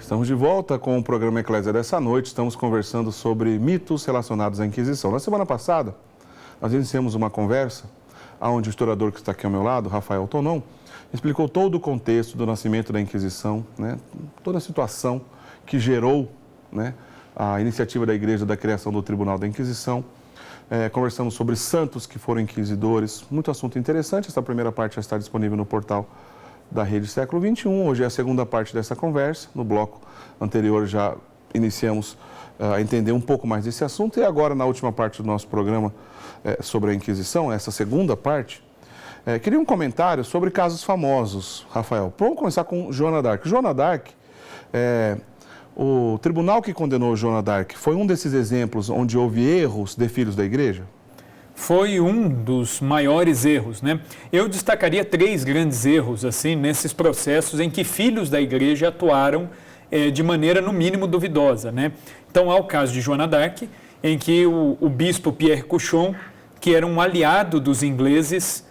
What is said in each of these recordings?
Estamos de volta com o programa Eclésia dessa noite. Estamos conversando sobre mitos relacionados à Inquisição. Na semana passada, nós iniciamos uma conversa onde o historiador que está aqui ao meu lado, Rafael Tonon, explicou todo o contexto do nascimento da Inquisição, né? Toda a situação que gerou, né, a iniciativa da Igreja da criação do Tribunal da Inquisição. Conversamos sobre santos que foram inquisidores, muito assunto interessante. Essa primeira parte já está disponível no portal da Rede Século XXI. Hoje é a segunda parte dessa conversa. No bloco anterior já iniciamos a entender um pouco mais desse assunto. E agora, na última parte do nosso programa sobre a Inquisição, essa segunda parte, queria um comentário sobre casos famosos, Rafael. Vamos começar com Joana d'Arc. Joana d'Arc, o tribunal que condenou Joana d'Arc foi um desses exemplos onde houve erros de filhos da Igreja? Foi um dos maiores erros, né? Eu destacaria 3 grandes erros, assim, nesses processos em que filhos da Igreja atuaram de maneira, no mínimo, duvidosa, né? Então, há o caso de Joana d'Arc, em que o bispo Pierre Cauchon, que era um aliado dos ingleses,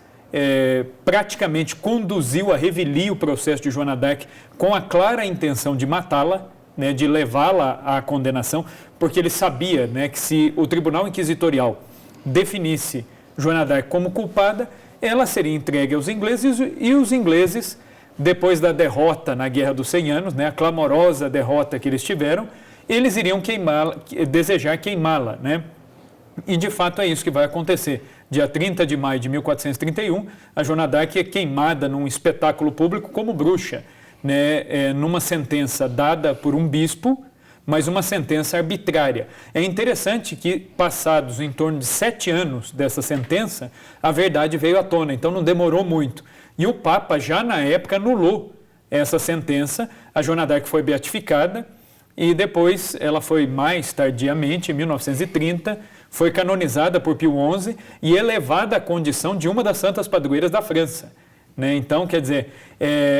praticamente conduziu a revelia o processo de Joana d'Arc com a clara intenção de matá-la, né, de levá-la à condenação, porque ele sabia, né, que se o Tribunal Inquisitorial definisse Joana d'Arc como culpada, ela seria entregue aos ingleses e os ingleses, depois da derrota na Guerra dos 100 Anos, né, a clamorosa derrota que eles tiveram, eles iriam desejar queimá-la, né? E de fato é isso que vai acontecer. Dia 30 de maio de 1431, a Joana d'Arc é queimada num espetáculo público como bruxa, né, numa sentença dada por um bispo, mas uma sentença arbitrária. É interessante que, passados em torno de 7 anos dessa sentença, a verdade veio à tona, então não demorou muito. E o Papa, já na época, anulou essa sentença, a Joana d'Arc foi beatificada, e depois ela foi mais tardiamente, em 1930, foi canonizada por Pio XI e elevada à condição de uma das santas padroeiras da França. Né? Então, quer dizer,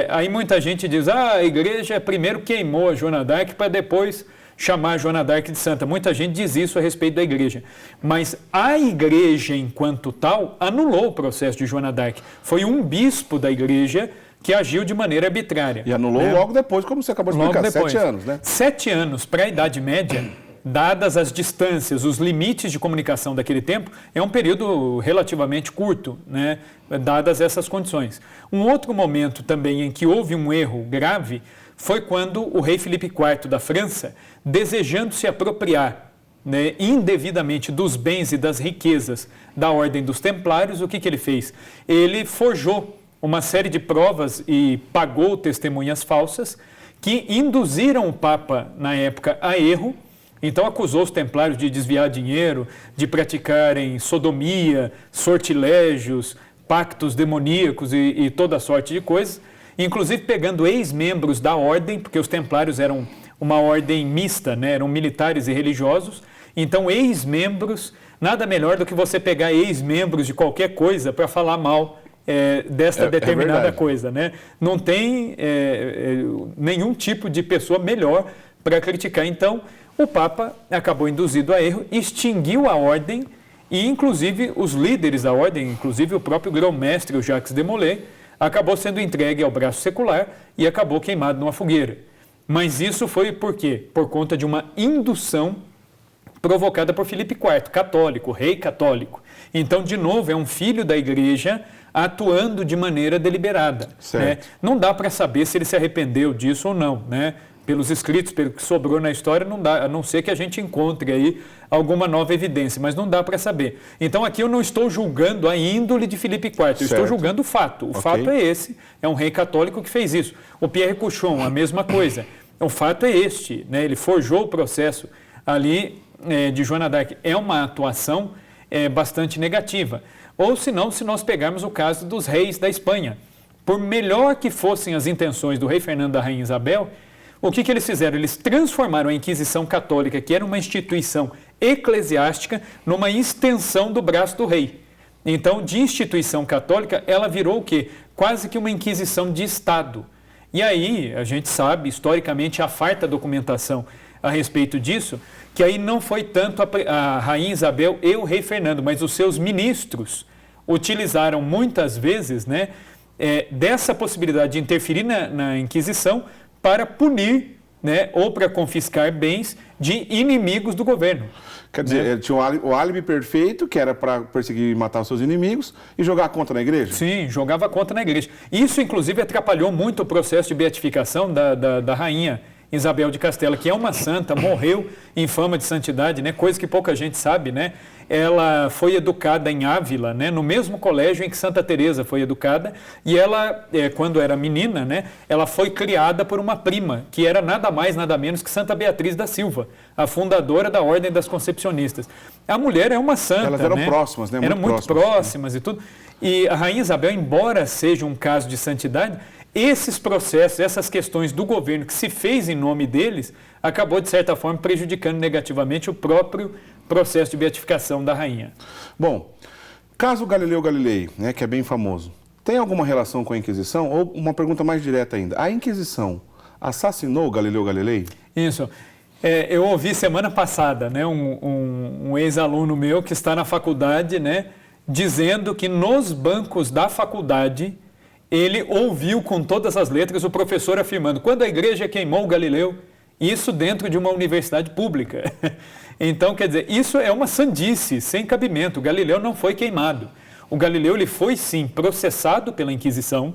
aí muita gente diz, a Igreja primeiro queimou a Joana d'Arc para depois chamar a Joana d'Arc de santa. Muita gente diz isso a respeito da Igreja. Mas a Igreja, enquanto tal, anulou o processo de Joana d'Arc. Foi um bispo da Igreja que agiu de maneira arbitrária. E anulou, né, logo depois, como você acabou de explicar, 7 anos, né? 7 anos para a Idade Média, dadas as distâncias, os limites de comunicação daquele tempo, é um período relativamente curto, né, dadas essas condições. Um outro momento também em que houve um erro grave foi quando o rei Filipe IV da França, desejando se apropriar, né, indevidamente dos bens e das riquezas da Ordem dos Templários, o que ele fez? Ele forjou uma série de provas e pagou testemunhas falsas que induziram o Papa, na época, a erro. Então acusou os templários de desviar dinheiro, de praticarem sodomia, sortilégios, pactos demoníacos e toda sorte de coisas, inclusive pegando ex-membros da ordem, porque os templários eram uma ordem mista, né? Eram militares e religiosos, então ex-membros, nada melhor do que você pegar ex-membros de qualquer coisa para falar mal desta determinada coisa, né? Não tem nenhum tipo de pessoa melhor para criticar. Então, o Papa acabou induzido a erro, extinguiu a ordem e, inclusive, os líderes da ordem, inclusive o próprio grão-mestre, o Jacques de Molay, acabou sendo entregue ao braço secular e acabou queimado numa fogueira. Mas isso foi por quê? Por conta de uma indução provocada por Filipe IV, católico, rei católico. Então, de novo, é um filho da Igreja atuando de maneira deliberada. Né? Não dá para saber se ele se arrependeu disso ou não, né? Pelos escritos, pelo que sobrou na história, não dá, a não ser que a gente encontre aí alguma nova evidência, mas não dá para saber. Então aqui eu não estou julgando a índole de Filipe IV, eu estou julgando o fato. O fato é esse, é um rei católico que fez isso. O Pierre Cauchon, a mesma coisa. O fato é este, né? Ele forjou o processo ali de Joana d'Arc. É uma atuação bastante negativa. Ou se não, se nós pegarmos o caso dos reis da Espanha. Por melhor que fossem as intenções do rei Fernando e da rainha Isabel, o que eles fizeram? Eles transformaram a Inquisição Católica, que era uma instituição eclesiástica, numa extensão do braço do rei. Então, de instituição católica, ela virou o quê? Quase que uma Inquisição de Estado. E aí, a gente sabe, historicamente, há farta documentação a respeito disso, que aí não foi tanto a rainha Isabel e o rei Fernando, mas os seus ministros utilizaram muitas vezes, né, dessa possibilidade de interferir na Inquisição para punir né, ou para confiscar bens de inimigos do governo. Quer dizer, ele tinha o álibi perfeito, que era para perseguir e matar os seus inimigos, e jogar contra na igreja? Sim, jogava contra na igreja. Isso, inclusive, atrapalhou muito o processo de beatificação da rainha Isabel de Castela, que é uma santa, morreu em fama de santidade, né? Coisa que pouca gente sabe, né? Ela foi educada em Ávila, né? No mesmo colégio em que Santa Teresa foi educada, e ela, quando era menina, né? Ela foi criada por uma prima, que era nada mais, nada menos que Santa Beatriz da Silva, a fundadora da Ordem das Concepcionistas. A mulher é uma santa, elas eram né? próximas, né? Eram muito próximas e tudo. E a rainha Isabel, embora seja um caso de santidade, esses processos, essas questões do governo que se fez em nome deles, acabou, de certa forma, prejudicando negativamente o próprio processo de beatificação da rainha. Bom, caso Galileu Galilei, né, que é bem famoso, tem alguma relação com a Inquisição? Ou uma pergunta mais direta ainda, a Inquisição assassinou Galileu Galilei? Isso. Eu ouvi semana passada, né, um ex-aluno meu que está na faculdade, né, dizendo que nos bancos da faculdade ele ouviu com todas as letras o professor afirmando: quando a igreja queimou o Galileu, isso dentro de uma universidade pública. Então, quer dizer, isso é uma sandice, sem cabimento. O Galileu não foi queimado. O Galileu ele foi, sim, processado pela Inquisição,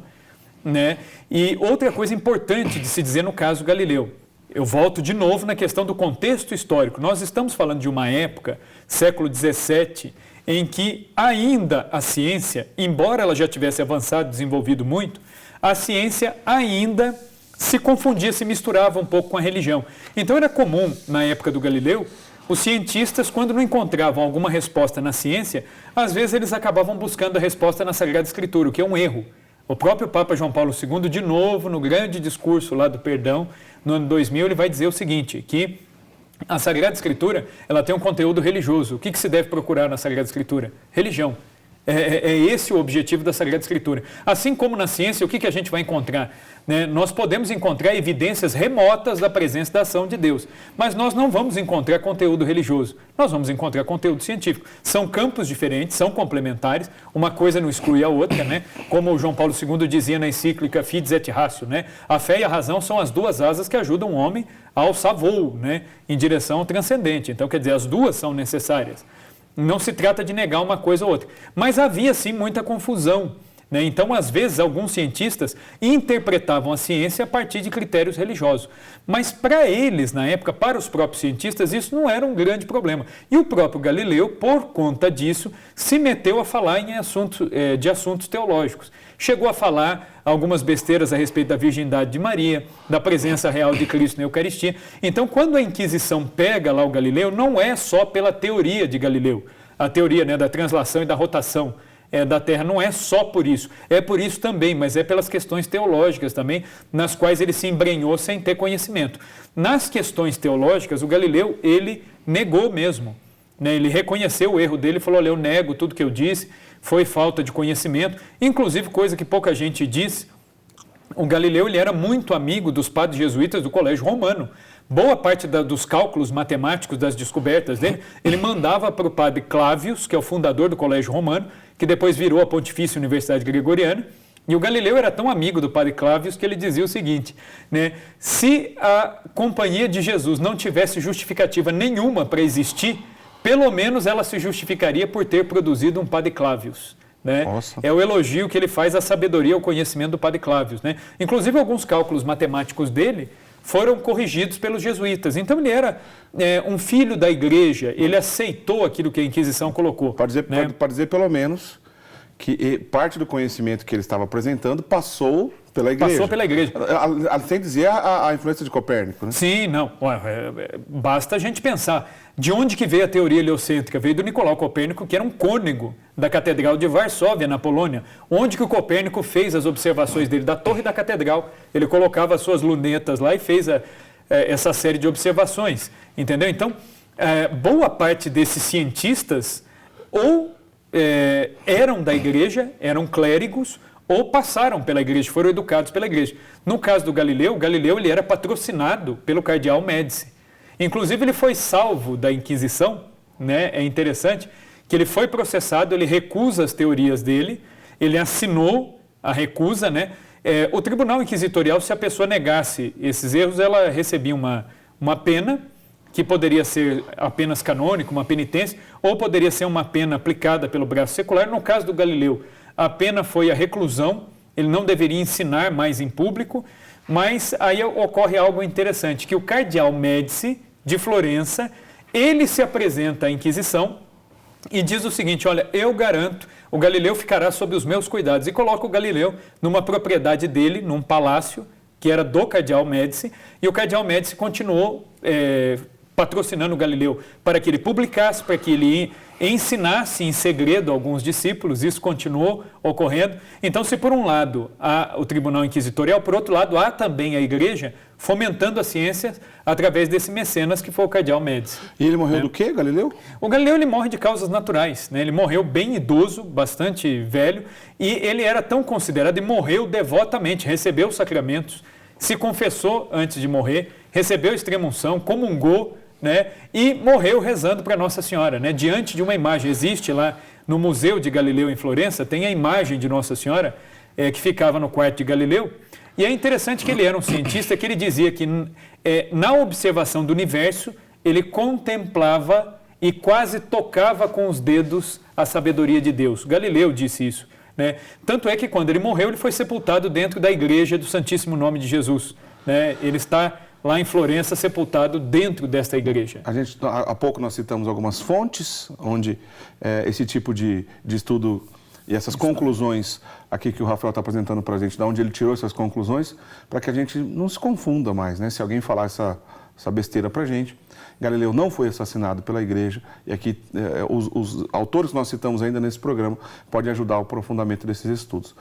né? E outra coisa importante de se dizer no caso Galileu, eu volto de novo na questão do contexto histórico. Nós estamos falando de uma época, século XVII, em que ainda a ciência, embora ela já tivesse avançado, desenvolvido muito, a ciência ainda se confundia, se misturava um pouco com a religião. Então era comum, na época do Galileu, os cientistas, quando não encontravam alguma resposta na ciência, às vezes eles acabavam buscando a resposta na Sagrada Escritura, o que é um erro. O próprio Papa João Paulo II, de novo, no grande discurso lá do perdão, no ano 2000, ele vai dizer o seguinte, que a Sagrada Escritura, ela tem um conteúdo religioso. O que se deve procurar na Sagrada Escritura? Religião. É esse o objetivo da Sagrada Escritura. Assim como na ciência, o que a gente vai encontrar? Né? Nós podemos encontrar evidências remotas da presença da ação de Deus, mas nós não vamos encontrar conteúdo religioso. Nós vamos encontrar conteúdo científico. São campos diferentes, são complementares, uma coisa não exclui a outra, né? Como o João Paulo II dizia na encíclica Fides et Ratio, né? A fé e a razão são as duas asas que ajudam o homem a alçar voo, né? Em direção ao transcendente. Então, quer dizer, as duas são necessárias. Não se trata de negar uma coisa ou outra. Mas havia, sim, muita confusão, né? Então, às vezes, alguns cientistas interpretavam a ciência a partir de critérios religiosos. Mas para eles, na época, para os próprios cientistas, isso não era um grande problema. E o próprio Galileu, por conta disso, se meteu a falar em de assuntos teológicos. Chegou a falar algumas besteiras a respeito da virgindade de Maria, da presença real de Cristo na Eucaristia. Então, quando a Inquisição pega lá o Galileu, não é só pela teoria de Galileu, a teoria, né, da translação e da rotação da Terra, não é só por isso. É por isso também, mas é pelas questões teológicas também, nas quais ele se embrenhou sem ter conhecimento. Nas questões teológicas, o Galileu, ele negou mesmo, né? Ele reconheceu o erro dele e falou: olha, eu nego tudo que eu disse, foi falta de conhecimento, inclusive coisa que pouca gente diz, o Galileu ele era muito amigo dos padres jesuítas do Colégio Romano. Boa parte dos cálculos matemáticos, das descobertas dele, ele mandava para o padre Clávius, que é o fundador do Colégio Romano, que depois virou a Pontifícia Universidade Gregoriana. E o Galileu era tão amigo do padre Clávius que ele dizia o seguinte, né? Se a Companhia de Jesus não tivesse justificativa nenhuma para existir, pelo menos ela se justificaria por ter produzido um padre Clávius. Né? É o elogio que ele faz à sabedoria e ao conhecimento do padre Clávius. Né? Inclusive, alguns cálculos matemáticos dele foram corrigidos pelos jesuítas. Então, ele era um filho da igreja, ele aceitou aquilo que a Inquisição colocou. Pode dizer pelo menos, que parte do conhecimento que ele estava apresentando passou pela igreja. Passou pela igreja. Sem dizer a influência de Copérnico, né? Sim, não. Basta a gente pensar. De onde que veio a teoria heliocêntrica? Veio do Nicolau Copérnico, que era um cônego da Catedral de Varsóvia, na Polônia. Onde que o Copérnico fez as observações dele? Da torre da catedral. Ele colocava as suas lunetas lá e fez essa série de observações. Entendeu? Então, boa parte desses cientistas ou eram da igreja, eram clérigos, ou passaram pela igreja, foram educados pela igreja. No caso do Galileu, ele era patrocinado pelo cardeal Médici. Inclusive, ele foi salvo da Inquisição, né? É interessante que ele foi processado, ele recusa as teorias dele, ele assinou a recusa, né? O Tribunal Inquisitorial, se a pessoa negasse esses erros, ela recebia uma pena, que poderia ser apenas canônica, uma penitência, ou poderia ser uma pena aplicada pelo braço secular. No caso do Galileu, a pena foi a reclusão, ele não deveria ensinar mais em público, mas aí ocorre algo interessante, que o cardeal Médici, de Florença, ele se apresenta à Inquisição e diz o seguinte: olha, eu garanto, o Galileu ficará sob os meus cuidados, e coloca o Galileu numa propriedade dele, num palácio, que era do cardeal Médici, e o cardeal Médici continuou patrocinando o Galileu para que ele publicasse, para que ele ensinasse em segredo a alguns discípulos. Isso continuou ocorrendo. Então, se por um lado há o Tribunal Inquisitorial, por outro lado há também a Igreja fomentando a ciência através desse mecenas que foi o cardeal Médici. E ele morreu do quê, Galileu? O Galileu ele morre de causas naturais, né? Ele morreu bem idoso, bastante velho, e ele era tão considerado e morreu devotamente, recebeu os sacramentos, se confessou antes de morrer, recebeu a extrema-unção, comungou, né? E morreu rezando para Nossa Senhora, né? Diante de uma imagem. Existe lá no Museu de Galileu em Florença, tem a imagem de Nossa Senhora que ficava no quarto de Galileu. E é interessante que ele era um cientista que ele dizia que na observação do universo ele contemplava e quase tocava com os dedos a sabedoria de Deus. Galileu disse isso, né? Tanto é que quando ele morreu, ele foi sepultado dentro da igreja do Santíssimo Nome de Jesus, né? Ele está lá em Florença, sepultado dentro desta igreja. Há pouco nós citamos algumas fontes onde esse tipo de estudo e essas conclusões aqui que o Rafael está apresentando para a gente, de onde ele tirou essas conclusões, para que a gente não se confunda mais, né? Se alguém falar essa besteira para a gente, Galileu não foi assassinado pela igreja, e aqui os autores que nós citamos ainda nesse programa podem ajudar o aprofundamento desses estudos.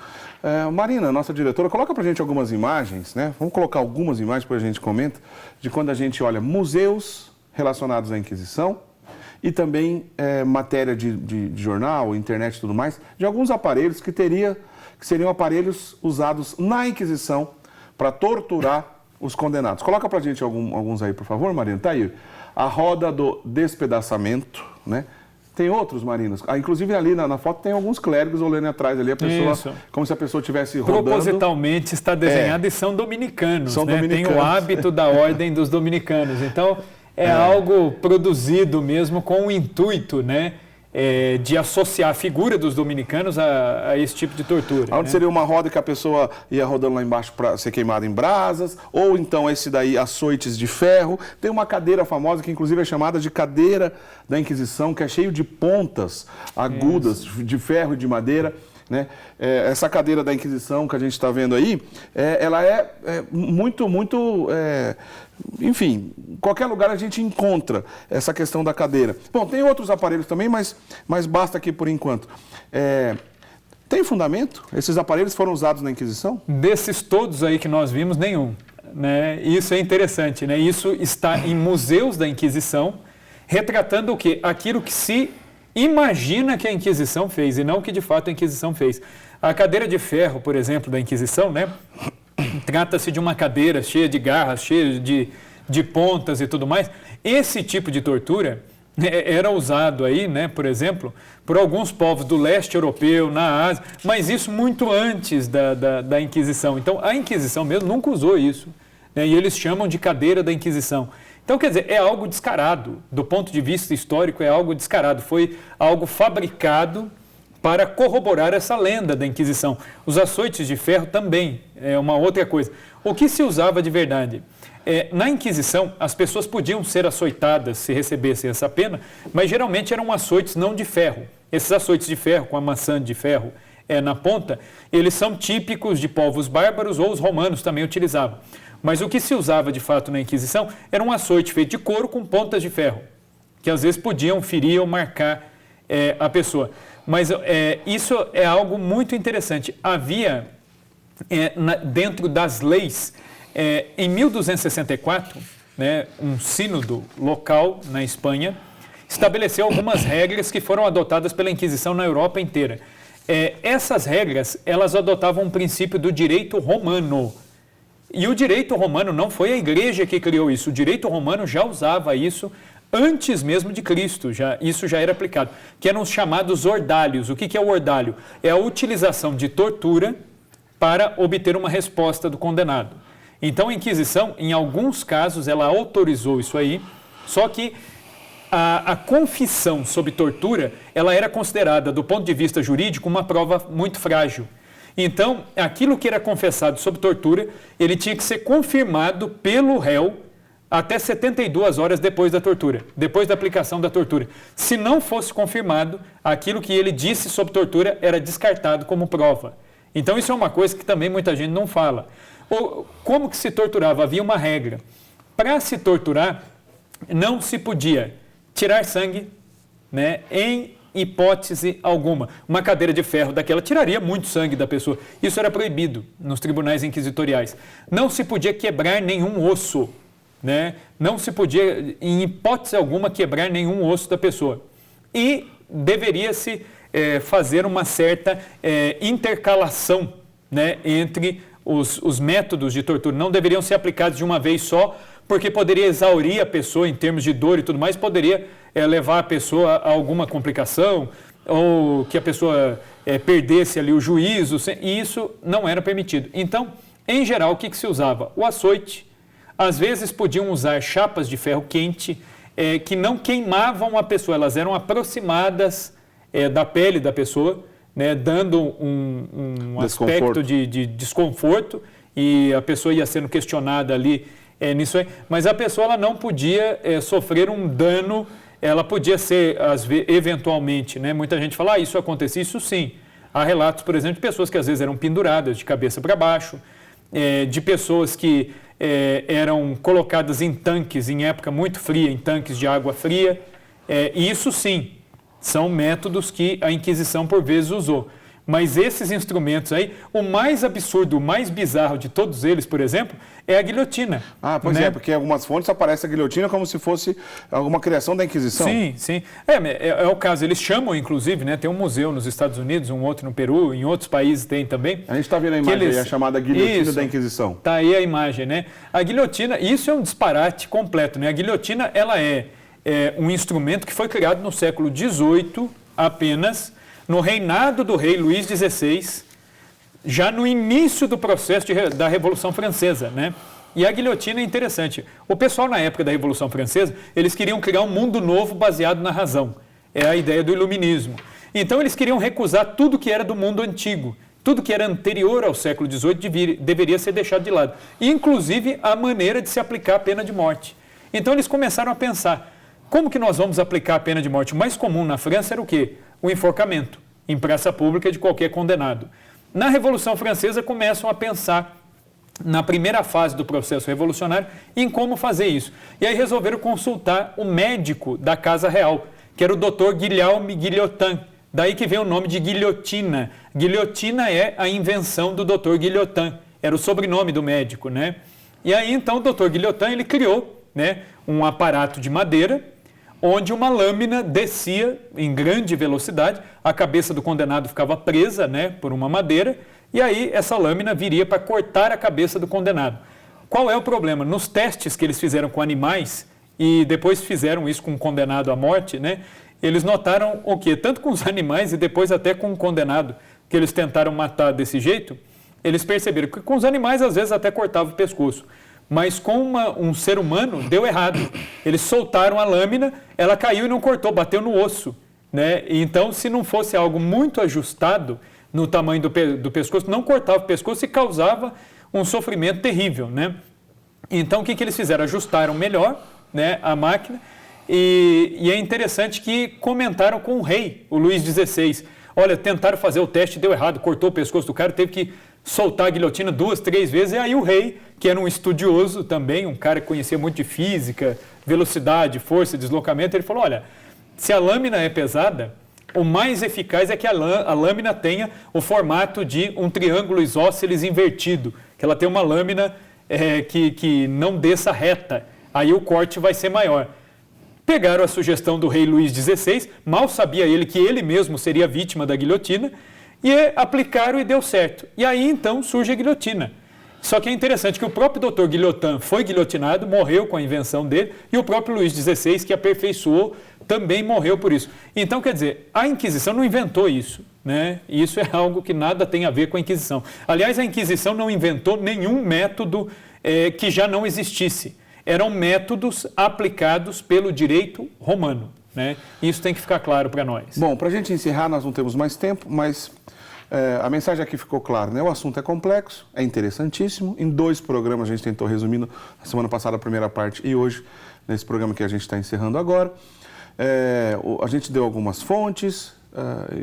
Marina, nossa diretora, coloca para a gente algumas imagens, né? Vamos colocar algumas imagens para a gente comenta, de quando a gente olha museus relacionados à Inquisição e também matéria de jornal, internet e tudo mais, de alguns aparelhos que seriam aparelhos usados na Inquisição para torturar os condenados. Coloca pra gente alguns aí, por favor, Marina. Tá aí. A roda do despedaçamento, né? Tem outros, Marinos. Inclusive ali na foto tem alguns clérigos olhando atrás ali, a pessoa, isso, como se a pessoa estivesse rodando. Propositalmente está desenhado e são dominicanos, né? Dominicanos. Tem o hábito da ordem dos dominicanos. Então, algo produzido mesmo com o intuito, né? De associar a figura dos dominicanos a esse tipo de tortura. Onde seria uma roda que a pessoa ia rodando lá embaixo para ser queimada em brasas, ou então esse daí, açoites de ferro. Tem uma cadeira famosa que inclusive é chamada de cadeira da Inquisição, que é cheio de pontas agudas, de ferro e de madeira, né? Essa cadeira da Inquisição que a gente está vendo aí, ela é muito, enfim, em qualquer lugar a gente encontra essa questão da cadeira. Bom, tem outros aparelhos também, mas basta aqui por enquanto. Tem fundamento? Esses aparelhos foram usados na Inquisição? Desses todos aí que nós vimos, nenhum, né? Isso é interessante, né? Isso está em museus da Inquisição, retratando o quê? Aquilo que se imagina que a Inquisição fez e não o que de fato a Inquisição fez. A cadeira de ferro, por exemplo, da Inquisição, né? Trata-se de uma cadeira cheia de garras, cheia de pontas e tudo mais. Esse tipo de tortura era usado aí, né, por exemplo, por alguns povos do leste europeu, na Ásia, mas isso muito antes da Inquisição. Então, a Inquisição mesmo nunca usou isso, né, e eles chamam de cadeira da Inquisição. Então, quer dizer, é algo descarado. Do ponto de vista histórico, é algo descarado. Foi algo fabricado para corroborar essa lenda da Inquisição. Os açoites de ferro também é uma outra coisa. O que se usava de verdade? Na Inquisição, as pessoas podiam ser açoitadas se recebessem essa pena, mas geralmente eram açoites não de ferro. Esses açoites de ferro, com a maçã de ferro na ponta, eles são típicos de povos bárbaros, ou os romanos também utilizavam. Mas o que se usava de fato na Inquisição era um açoite feito de couro com pontas de ferro, que às vezes podiam ferir ou marcar a pessoa. Mas isso é algo muito interessante. Havia, dentro das leis, em 1264, né, um sínodo local na Espanha estabeleceu algumas regras que foram adotadas pela Inquisição na Europa inteira. Essas regras, elas adotavam um princípio do direito romano. E o direito romano não foi a igreja que criou isso. O direito romano já usava isso antes mesmo de Cristo, isso já era aplicado, que eram os chamados ordalhos. O que é o ordalho? É a utilização de tortura para obter uma resposta do condenado. Então, a Inquisição, em alguns casos, ela autorizou isso aí, só que a confissão sob tortura, ela era considerada, do ponto de vista jurídico, uma prova muito frágil. Então, aquilo que era confessado sob tortura, ele tinha que ser confirmado pelo réu até 72 horas depois da tortura, depois da aplicação da tortura. Se não fosse confirmado, aquilo que ele disse sob tortura era descartado como prova. Então, isso é uma coisa que também muita gente não fala. Como que se torturava? Havia uma regra. Para se torturar, não se podia tirar sangue, né, em hipótese alguma. Uma cadeira de ferro daquela tiraria muito sangue da pessoa. Isso era proibido nos tribunais inquisitoriais. Não se podia quebrar nenhum osso, né? Não se podia, em hipótese alguma, quebrar nenhum osso da pessoa. E deveria-se fazer uma certa intercalação, né, entre os métodos de tortura. Não deveriam ser aplicados de uma vez só, porque poderia exaurir a pessoa em termos de dor e tudo mais, poderia levar a pessoa a alguma complicação, ou que a pessoa perdesse ali o juízo, e isso não era permitido. Então, em geral, o que se usava? O açoite. Às vezes podiam usar chapas de ferro quente, que não queimavam a pessoa, elas eram aproximadas da pele da pessoa, né, dando um aspecto de desconforto, e a pessoa ia sendo questionada ali nisso aí, mas a pessoa ela não podia sofrer um dano, ela podia ser, eventualmente, né, muita gente fala, isso acontecia, isso sim. Há relatos, por exemplo, de pessoas que às vezes eram penduradas de cabeça para baixo, de pessoas que eram colocadas em tanques, em época muito fria, em tanques de água fria, e isso sim, são métodos que a Inquisição por vezes usou. Mas esses instrumentos aí, o mais absurdo, o mais bizarro de todos eles, por exemplo, é a guilhotina. Pois né? Porque em algumas fontes aparece a guilhotina como se fosse alguma criação da Inquisição. Sim, sim. É o caso, eles chamam, inclusive, né, tem um museu nos Estados Unidos, um outro no Peru, em outros países tem também. A gente está vendo a imagem aí, a chamada guilhotina da Inquisição. Está aí a imagem, né? A guilhotina, isso é um disparate completo, né? A guilhotina, ela é um instrumento que foi criado no século XVIII apenas, no reinado do rei Luís XVI, já no início do processo da Revolução Francesa, né? E a guilhotina é interessante. O pessoal na época da Revolução Francesa, eles queriam criar um mundo novo baseado na razão. É a ideia do iluminismo. Então eles queriam recusar tudo que era do mundo antigo. Tudo que era anterior ao século XVIII deveria ser deixado de lado. Inclusive a maneira de se aplicar a pena de morte. Então eles começaram a pensar, como que nós vamos aplicar a pena de morte? O mais comum na França era o quê? O enforcamento em praça pública de qualquer condenado. Na Revolução Francesa começam a pensar, na primeira fase do processo revolucionário, em como fazer isso. E aí resolveram consultar o médico da Casa Real, que era o Dr. Guillaume Guillotin. Daí que vem o nome de guilhotina. Guilhotina é a invenção do Dr. Guillotin, era o sobrenome do médico, né? E aí então o Dr. Guillotin, ele criou, né, um aparato de madeira, onde uma lâmina descia em grande velocidade, a cabeça do condenado ficava presa, né, por uma madeira, e aí essa lâmina viria para cortar a cabeça do condenado. Qual é o problema? Nos testes que eles fizeram com animais, e depois fizeram isso com um condenado à morte, né, eles notaram o quê? Tanto com os animais e depois até com o condenado, que eles tentaram matar desse jeito, eles perceberam que com os animais às vezes até cortava o pescoço. Mas com um ser humano deu errado. Eles soltaram a lâmina, ela caiu e não cortou, bateu no osso, né? Então, se não fosse algo muito ajustado no tamanho do pescoço, não cortava o pescoço e causava um sofrimento terrível, né? Então, o que eles fizeram? Ajustaram melhor, né, a máquina, e é interessante que comentaram com o rei, o Luís XVI. Olha, tentaram fazer o teste, deu errado, cortou o pescoço do cara, teve que soltar a guilhotina 2, 3 vezes, e aí o rei, que era um estudioso também, um cara que conhecia muito de física, velocidade, força, deslocamento, ele falou, olha, se a lâmina é pesada, o mais eficaz é que a lâmina tenha o formato de um triângulo isósceles invertido, que ela tenha uma lâmina que não desça reta, aí o corte vai ser maior. Pegaram a sugestão do rei Luís XVI, mal sabia ele que ele mesmo seria vítima da guilhotina, e aplicaram e deu certo. E aí, então, surge a guilhotina. Só que é interessante que o próprio Dr. Guillotin foi guilhotinado, morreu com a invenção dele, e o próprio Luís XVI, que aperfeiçoou, também morreu por isso. Então, quer dizer, a Inquisição não inventou isso, né? Isso é algo que nada tem a ver com a Inquisição. Aliás, a Inquisição não inventou nenhum método que já não existisse. Eram métodos aplicados pelo direito romano, né? Isso tem que ficar claro para nós. Bom, para a gente encerrar, nós não temos mais tempo, mas a mensagem aqui ficou clara, né? O assunto é complexo, é interessantíssimo. Em 2 programas a gente tentou resumir, na semana passada a primeira parte e hoje, nesse programa que a gente está encerrando agora. A gente deu algumas fontes,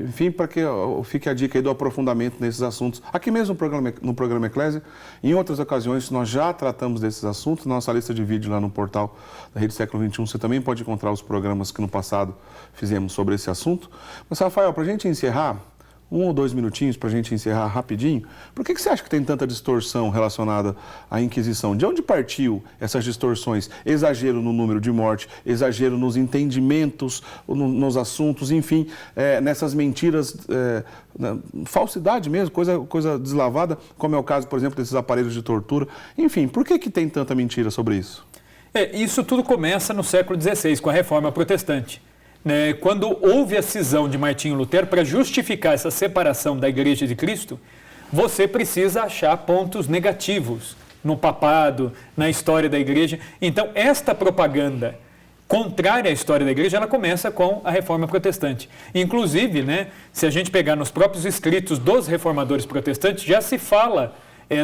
enfim, para que fique a dica aí do aprofundamento nesses assuntos. Aqui mesmo no programa Eclésia, em outras ocasiões nós já tratamos desses assuntos. Nossa lista de vídeo lá no portal da Rede Século XXI, você também pode encontrar os programas que no passado fizemos sobre esse assunto. Mas, Rafael, para a gente encerrar, 1 ou 2 minutinhos para a gente encerrar rapidinho, por que você acha que tem tanta distorção relacionada à Inquisição? De onde partiu essas distorções? Exagero no número de morte, exagero nos entendimentos, nos assuntos, enfim, nessas mentiras, falsidade mesmo, coisa deslavada, como é o caso, por exemplo, desses aparelhos de tortura. Enfim, por que tem tanta mentira sobre isso? Isso tudo começa no século XVI, com a Reforma Protestante. Quando houve a cisão de Martinho Lutero, para justificar essa separação da Igreja de Cristo, você precisa achar pontos negativos no papado, na história da Igreja. Então, esta propaganda contrária à história da Igreja, ela começa com a Reforma Protestante. Inclusive, se a gente pegar nos próprios escritos dos reformadores protestantes, já se fala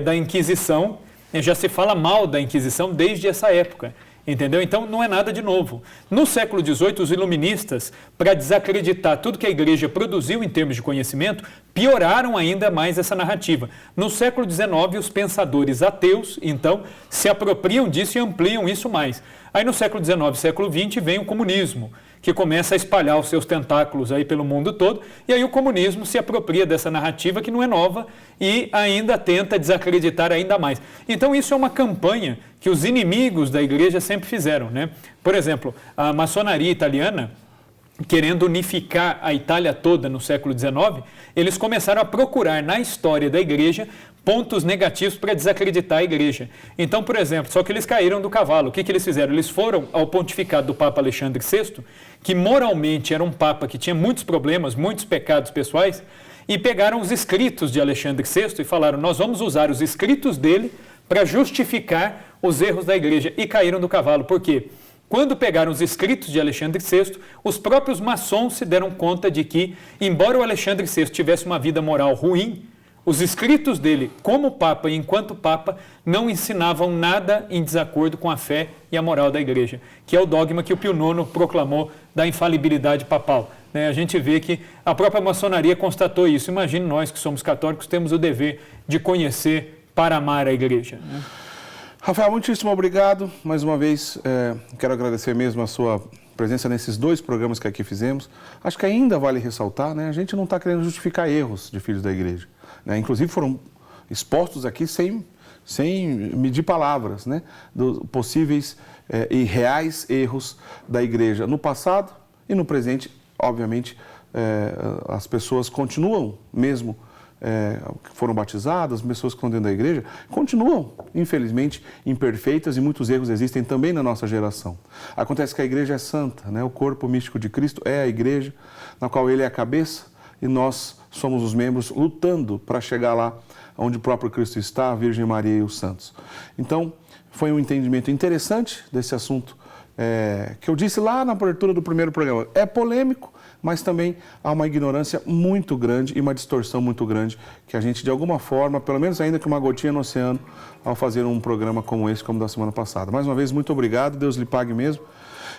da Inquisição, já se fala mal da Inquisição desde essa época. Entendeu? Então, não é nada de novo. No século XVIII, os iluministas, para desacreditar tudo que a Igreja produziu em termos de conhecimento, pioraram ainda mais essa narrativa. No século XIX, os pensadores ateus, então, se apropriam disso e ampliam isso mais. Aí, no século XIX, século XX, vem o comunismo, que começa a espalhar os seus tentáculos aí pelo mundo todo, e aí o comunismo se apropria dessa narrativa que não é nova e ainda tenta desacreditar ainda mais. Então isso é uma campanha que os inimigos da Igreja sempre fizeram, né? Por exemplo, a maçonaria italiana, querendo unificar a Itália toda no século XIX, eles começaram a procurar na história da Igreja pontos negativos para desacreditar a Igreja. Então, por exemplo, só que eles caíram do cavalo. O que eles fizeram? Eles foram ao pontificado do Papa Alexandre VI, que moralmente era um Papa que tinha muitos problemas, muitos pecados pessoais, e pegaram os escritos de Alexandre VI e falaram, nós vamos usar os escritos dele para justificar os erros da Igreja. E caíram do cavalo. Por quê? Quando pegaram os escritos de Alexandre VI, os próprios maçons se deram conta de que, embora o Alexandre VI tivesse uma vida moral ruim, os escritos dele, como Papa e enquanto Papa, não ensinavam nada em desacordo com a fé e a moral da Igreja, que é o dogma que o Pio IX proclamou da infalibilidade papal. A gente vê que a própria maçonaria constatou isso. Imagine nós que somos católicos, temos o dever de conhecer para amar a Igreja. Rafael, muitíssimo obrigado. Mais uma vez, quero agradecer mesmo a sua presença nesses 2 programas que aqui fizemos. Acho que ainda vale ressaltar, a gente não está querendo justificar erros de filhos da Igreja. Inclusive foram expostos aqui sem medir palavras, dos possíveis e reais erros da Igreja no passado e no presente. Obviamente, as pessoas continuam mesmo, que foram batizadas, pessoas que estão dentro da Igreja, continuam, infelizmente, imperfeitas e muitos erros existem também na nossa geração. Acontece que a Igreja é santa, o corpo místico de Cristo é a Igreja, na qual Ele é a cabeça e nós somos os membros lutando para chegar lá onde o próprio Cristo está, a Virgem Maria e os santos. Então, foi um entendimento interessante desse assunto, que eu disse lá na abertura do primeiro programa. É polêmico, mas também há uma ignorância muito grande e uma distorção muito grande que a gente, de alguma forma, pelo menos ainda que uma gotinha no oceano, ao fazer um programa como esse, como da semana passada. Mais uma vez, muito obrigado, Deus lhe pague mesmo,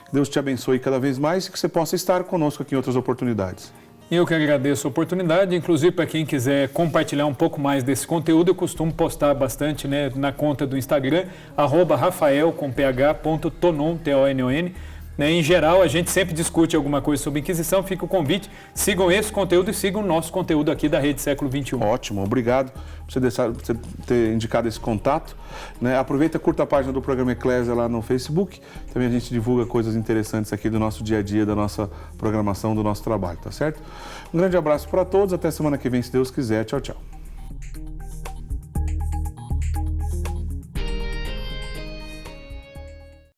que Deus te abençoe cada vez mais e que você possa estar conosco aqui em outras oportunidades. Eu que agradeço a oportunidade, inclusive para quem quiser compartilhar um pouco mais desse conteúdo, eu costumo postar bastante na conta do Instagram, @rafael.tonon, T-O-N-O-N. Em geral, a gente sempre discute alguma coisa sobre Inquisição, fica o convite, sigam esse conteúdo e sigam o nosso conteúdo aqui da Rede Século XXI. Ótimo, obrigado por você ter indicado esse contato. Aproveita, curta a página do programa Eclésia lá no Facebook, também a gente divulga coisas interessantes aqui do nosso dia a dia, da nossa programação, do nosso trabalho, tá certo? Um grande abraço para todos, até semana que vem, se Deus quiser, tchau, tchau.